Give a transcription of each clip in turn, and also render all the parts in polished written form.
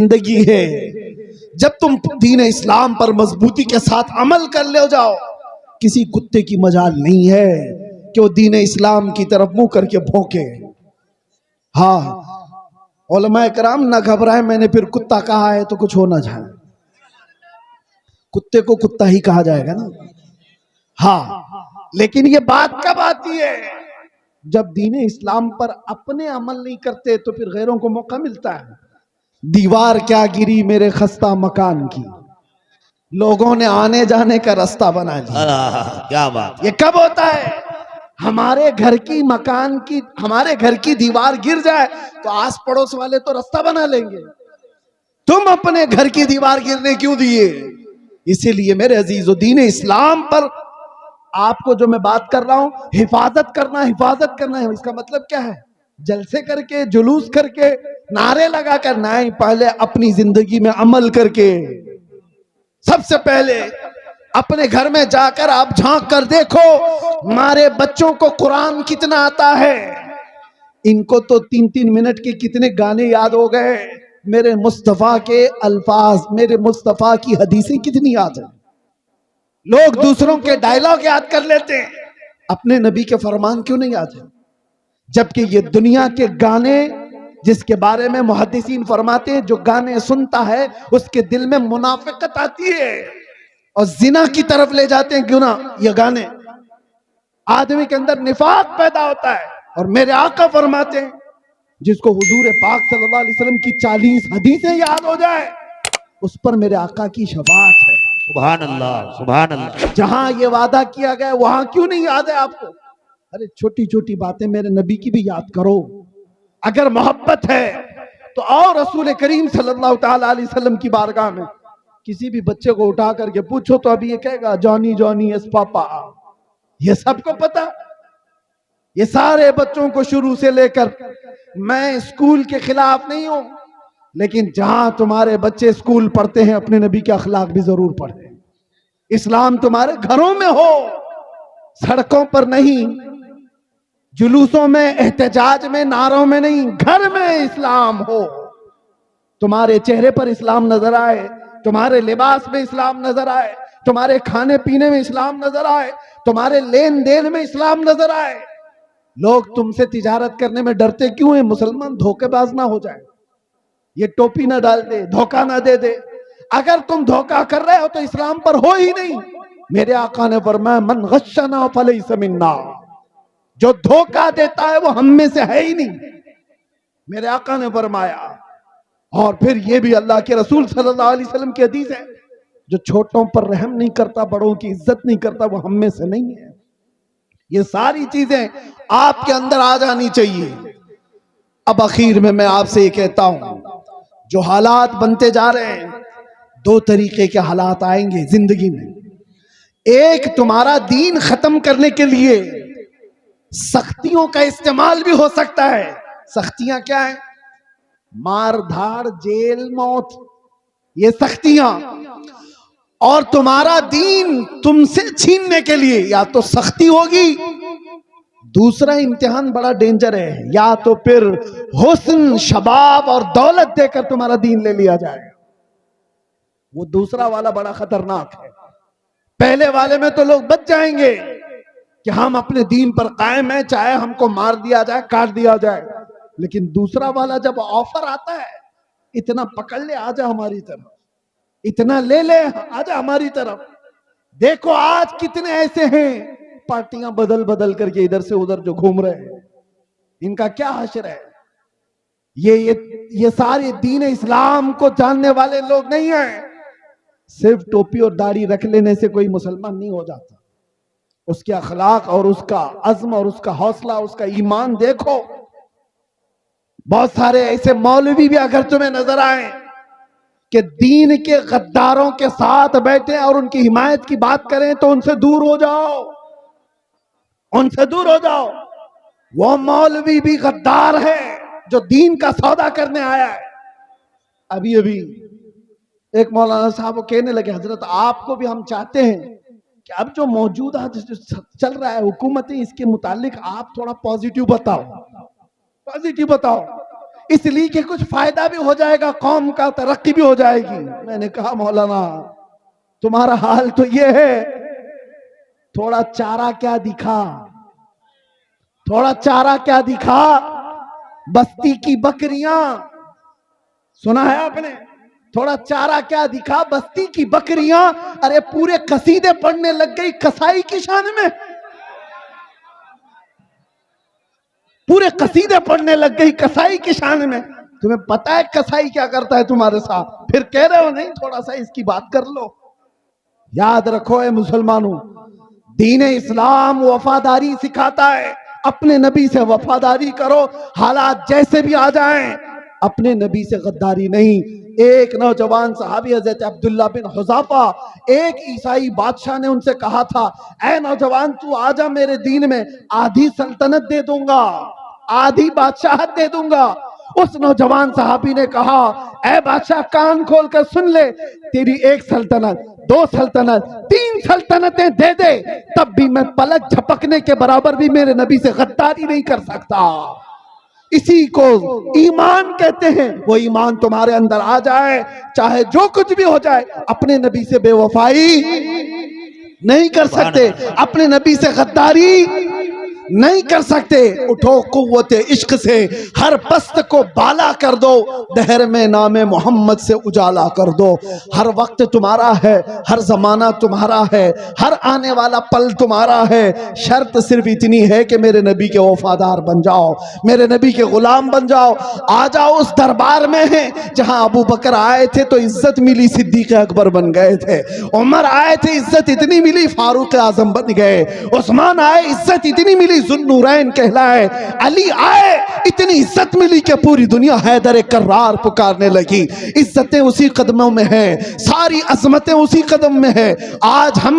زندگی ہے. جب تم دین اسلام پر مضبوطی کے ساتھ عمل کر لے جاؤ، کسی کتے کی مجال نہیں ہے کہ وہ دین اسلام کی طرف منہ کر کے بھونکے. ہاں علماء کرام نہ گھبرائیں، میں نے پھر کتا کہا ہے تو کچھ ہو نہ جائے، کتے کو کتا ہی کہا جائے گا نا. ہاں لیکن یہ بات کب آتی ہے؟ جب دین اسلام پر اپنے عمل نہیں کرتے تو پھر غیروں کو موقع ملتا ہے. دیوار کیا گری میرے خستہ مکان کی، لوگوں نے آنے جانے کا راستہ بنا لیا. کیا بات. یہ کب ہوتا ہے؟ ہمارے گھر کی مکان کی ہمارے گھر کی دیوار گر جائے تو آس پڑوس والے تو راستہ بنا لیں گے. تم اپنے گھر کی دیوار گرنے کیوں دیے؟ اسی لیے میرے عزیزو، دین اسلام پر آپ کو جو میں بات کر رہا ہوں، حفاظت کرنا ہے. اس کا مطلب کیا ہے؟ جلسے کر کے، جلوس کر کے، نعرے لگا کر نہیں، پہلے اپنی زندگی میں عمل کر کے. سب سے پہلے اپنے گھر میں جا کر آپ جھانک کر دیکھو ہمارے بچوں کو قرآن کتنا آتا ہے. ان کو تو 3 منٹ کے کتنے گانے یاد ہو گئے. میرے مصطفیٰ کے الفاظ، میرے مصطفیٰ کی حدیثیں کتنی یاد ہیں. لوگ دوسروں کے ڈائلاگ یاد کر لیتے ہیں، اپنے نبی کے فرمان کیوں نہیں یاد ہیں؟ جبکہ یہ دنیا کے گانے جس کے بارے میں محدثین فرماتے ہیں، جو گانے سنتا ہے اس کے دل میں منافقت آتی ہے اور زنا کی طرف لے جاتے ہیں. کیوں نہ یہ گانے آدمی کے اندر نفاق پیدا ہوتا ہے. اور میرے آقا فرماتے ہیں جس کو حضور پاک صلی اللہ علیہ وسلم کی 40 حدیثیں یاد ہو جائے اس پر میرے آقا کی شفاعت ہے. سبحان اللہ، سبحان اللہ. جہاں یہ وعدہ کیا گیا وہاں کیوں نہیں یاد ہے آپ کو؟ ارے چھوٹی چھوٹی باتیں میرے نبی کی بھی یاد کرو. اگر محبت ہے تو آؤ رسول کریم صلی اللہ تعالی علیہ وسلم کی بارگاہ میں. کسی بھی بچے کو اٹھا کر کے پوچھو تو ابھی یہ کہے گا جانی جانی یس پاپا. یہ سب کو پتا. یہ سارے بچوں کو شروع سے لے کر، میں اسکول کے خلاف نہیں ہوں، لیکن جہاں تمہارے بچے اسکول پڑھتے ہیں اپنے نبی کے اخلاق بھی ضرور پڑھیں. اسلام تمہارے گھروں میں ہو، سڑکوں پر نہیں، جلوسوں میں، احتجاج میں، نعروں میں نہیں، گھر میں اسلام ہو. تمہارے چہرے پر اسلام نظر آئے، تمہارے لباس میں اسلام نظر آئے، تمہارے کھانے پینے میں اسلام نظر آئے، تمہارے لین دین میں اسلام نظر آئے. لوگ تم سے تجارت کرنے میں ڈرتے کیوں ہیں؟ مسلمان دھوکے باز نہ ہو جائے، یہ ٹوپی نہ ڈال دے، دھوکہ نہ دے دے. اگر تم دھوکہ کر رہے ہو تو اسلام پر ہو ہی نہیں. میرے آقا نے فرمایا من غشنا فلیس منا، جو دھوکہ دیتا ہے وہ ہم میں سے ہے ہی نہیں. میرے آقا نے فرمایا. اور پھر یہ بھی اللہ کے رسول صلی اللہ علیہ وسلم کی حدیث ہے، جو چھوٹوں پر رحم نہیں کرتا، بڑوں کی عزت نہیں کرتا، وہ ہم میں سے نہیں ہے. یہ ساری چیزیں آپ کے اندر آ جانی چاہیے. اب اخیر میں آپ سے یہ کہتا ہوں، جو حالات بنتے جا رہے ہیں، 2 طریقے کے حالات آئیں گے زندگی میں. ایک، تمہارا دین ختم کرنے کے لیے سختیوں کا استعمال بھی ہو سکتا ہے. سختیاں کیا ہیں؟ مار دھاڑ، جیل، موت، یہ سختیاں. اور تمہارا دین تم سے چھیننے کے لیے یا تو سختی ہوگی. دوسرا امتحان بڑا ڈینجر ہے، یا تو پھر حسن، شباب اور دولت دے کر تمہارا دین لے لیا جائے. وہ دوسرا والا بڑا خطرناک ہے. پہلے والے میں تو لوگ بچ جائیں گے کہ ہم اپنے دین پر قائم ہیں، چاہے ہم کو مار دیا جائے، کاٹ دیا جائے. لیکن دوسرا والا جب آفر آتا ہے، اتنا پکڑ لے، آجا ہماری طرف، اتنا لے لے، آجا ہماری طرف. دیکھو آج کتنے ایسے ہیں پارٹیاں بدل بدل کر کے ادھر سے ادھر جو گھوم رہے ہیں، ان کا کیا حشر ہے؟ یہ سارے دین اسلام کو جاننے والے لوگ نہیں ہیں. صرف ٹوپی اور داڑھی رکھ لینے سے کوئی مسلمان نہیں ہو جاتا. اس کے اخلاق اور اس کا عزم اور اس کا حوصلہ، اس کا ایمان دیکھو. بہت سارے ایسے مولوی بھی اگر تمہیں نظر آئیں کہ دین کے غداروں کے ساتھ بیٹھے اور ان کی حمایت کی بات کریں تو ان سے دور ہو جاؤ، ان سے دور ہو جاؤ. وہ مولوی بھی غدار ہے جو دین کا سودا کرنے آیا ہے. ابھی ایک مولانا صاحب وہ کہنے لگے حضرت آپ کو بھی ہم چاہتے ہیں کہ اب جو موجودہ چل رہا ہے حکومتیں، اس کے متعلق آپ تھوڑا پازیٹیو بتاؤ، پازیٹیو بتاؤ. اس لیے کہ کچھ فائدہ بھی ہو جائے گا، قوم کا ترقی بھی ہو جائے گی۔ میں نے کہا مولانا تمہارا حال تو یہ ہے، تھوڑا چارہ کیا دکھا، تھوڑا چارہ کیا دکھا، بستی کی بکریاں، سنا ہے آپ نے؟ تھوڑا چارہ کیا دکھا، بستی کی بکریاں۔ ارے پورے قصیدے پڑھنے لگ گئی کسائی کی شان میں، پورے قصیدے پڑھنے لگ گئی کسائی کی شان میں۔ تمہیں پتا ہے کسائی کیا کرتا ہے تمہارے ساتھ، پھر کہہ رہے ہو نہیں تھوڑا سا اس کی بات کر لو۔ یاد رکھو اے مسلمانوں، دین اسلام وفاداری سکھاتا ہے، اپنے نبی سے وفاداری کرو، حالات جیسے بھی آ جائیں، اپنے نبی سے غداری نہیں۔ ایک نوجوان صحابی حضرت عبداللہ بن حذافہ، ایک عیسائی بادشاہ نے ان سے کہا تھا اے نوجوان تو آجا میرے دین میں، آدھی سلطنت دے دوں گا، آدھی بادشاہت دے دوں گا۔ اس نوجوان صحابی نے کہا اے بادشاہ کان کھول کر سن لے، تیری ایک سلطنت، دو سلطنت، تین سلطنتیں دے دے، تب بھی میں پلک جھپکنے کے برابر بھی میرے نبی سے غداری نہیں کر سکتا۔ اسی کو ایمان کہتے ہیں۔ وہ ایمان تمہارے اندر آ جائے، چاہے جو کچھ بھی ہو جائے، اپنے نبی سے بے وفائی نہیں کر سکتے، اپنے نبی سے غداری نہیں کر سکتے۔ اٹھو قوت عشق سے ہر پست کو بالا کر دو، دہر میں نام محمد سے اجالا کر دو۔ ہر وقت تمہارا ہے، ہر زمانہ تمہارا ہے، ہر آنے والا پل تمہارا ہے۔ شرط صرف اتنی ہے کہ میرے نبی کے وفادار بن جاؤ، میرے نبی کے غلام بن جاؤ۔ آ جاؤ اس دربار میں ہیں جہاں ابو بکر آئے تھے تو عزت ملی، صدیق اکبر بن گئے تھے۔ عمر آئے تھے عزت اتنی ملی، فاروق اعظم بن گئے۔ عثمان آئے عزت اتنی ملی، ذوالنورین کہلائے۔ علی آئے اتنی عزت ملی کہ پوری دنیا حیدر کرار پکارنے لگی۔ عزتیں اسی قدموں میں ہیں، ساری عظمتیں اسی قدم میں ہیں۔ آج ہم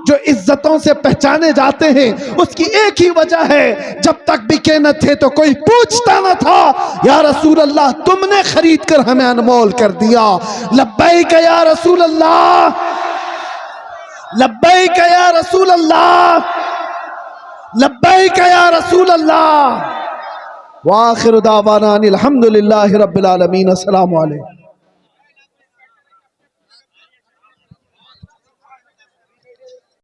جو عزتوں سے پہچانے جاتے ہیں اس کی ایک ہی وجہ ہے، جب تک بکے نہ تھے تو کوئی پوچھتا نہ تھا۔ یا رسول اللہ تم نے خرید کر ہمیں انمول کر دیا، لبیک یا رسول اللہ، لبیک یا رسول اللہ، لبیک یا رسول اللہ۔ وآخر دعوانا الحمدللہ رب العالمین۔ السلام علیکم۔